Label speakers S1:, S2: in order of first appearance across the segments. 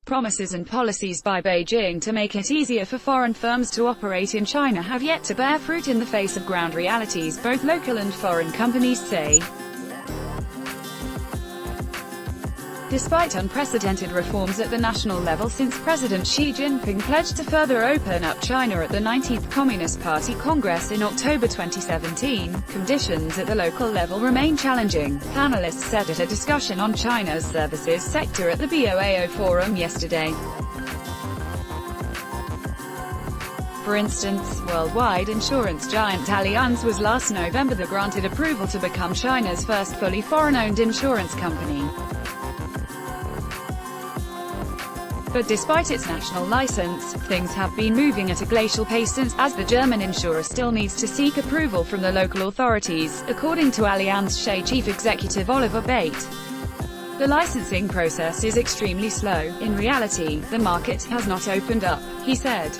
S1: Promises and policies by Beijing to make it easier for foreign firms to operate in China have yet to bear fruit in the face of ground realities, both local and foreign companies say. Despite unprecedented reforms at the national level since President Xi Jinping pledged to further open up China at the 19th Communist Party Congress in October 2017, conditions at the local level remain challenging, panelists said at a discussion on China's services sector at the BOAO Forum yesterday. For instance, worldwide insurance giant Allianz was last November granted approval to become China's first fully foreign-owned insurance company. But despite its national license, things have been moving at a glacial pace since, as the German insurer still needs to seek approval from the local authorities, according to Allianz SE chief executive Oliver Bate. The licensing process is extremely slow. In reality, the market has not opened up, he said.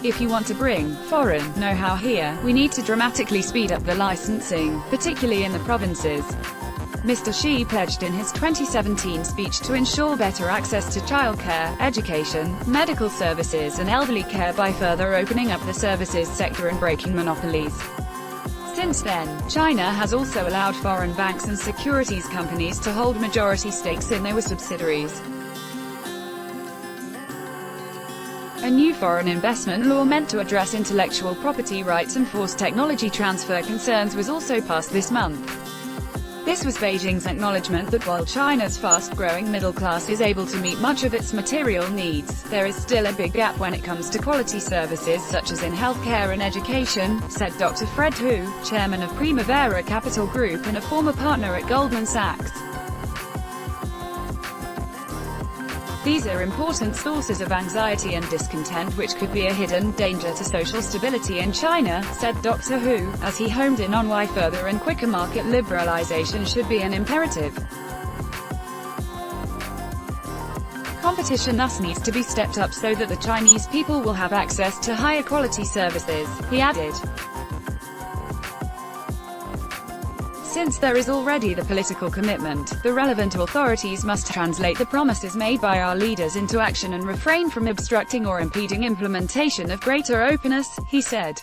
S1: If you want to bring foreign know-how here, we need to dramatically speed up the licensing, particularly in the provinces. Mr. Xi pledged in his 2017 speech to ensure better access to childcare, education, medical services and elderly care by further opening up the services sector and breaking monopolies. Since then, China has also allowed foreign banks and securities companies to hold majority stakes in their subsidiaries. A new foreign investment law meant to address intellectual property rights and force technology transfer concerns was also passed this month. This was Beijing's acknowledgement that while China's fast-growing middle class is able to meet much of its material needs, there is still a big gap when it comes to quality services such as in healthcare and education, said Dr. Fred Hu, chairman of Primavera Capital Group and a former partner at Goldman Sachs. These are important sources of anxiety and discontent which could be a hidden danger to social stability in China, said Dr. Hu, as he homed in on why further and quicker market liberalization should be an imperative. Competition thus needs to be stepped up so that the Chinese people will have access to higher quality services, he added. Since there is already the political commitment, the relevant authorities must translate the promises made by our leaders into action and refrain from obstructing or impeding implementation of greater openness, he said.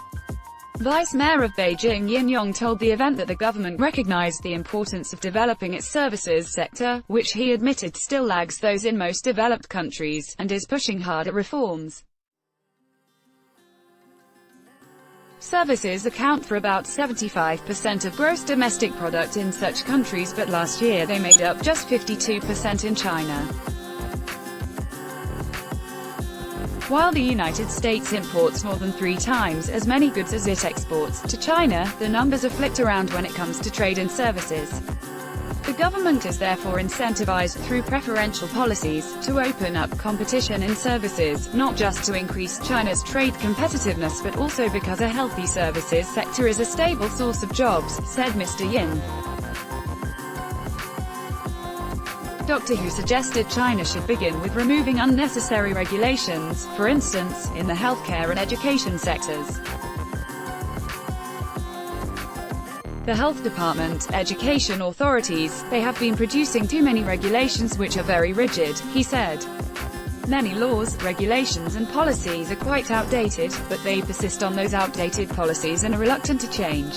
S1: Vice Mayor of Beijing Yin Yong told the event that the government recognized the importance of developing its services sector, which he admitted still lags those in most developed countries, and is pushing hard at reforms. Services account for about 75% of gross domestic product in such countries, but last year they made up just 52% in China. While the United States imports more than 3 times as many goods as it exports to China, the numbers are flipped around when it comes to trade and services. The government is therefore incentivized through preferential policies to open up competition in services, not just to increase China's trade competitiveness but also because a healthy services sector is a stable source of jobs, said Mr. Yin. Dr. Hu suggested China should begin with removing unnecessary regulations, for instance, in the healthcare and education sectors. The health department, education authorities, they have been producing too many regulations which are very rigid, he said. Many laws, regulations and policies are quite outdated, but they persist on those outdated policies and are reluctant to change.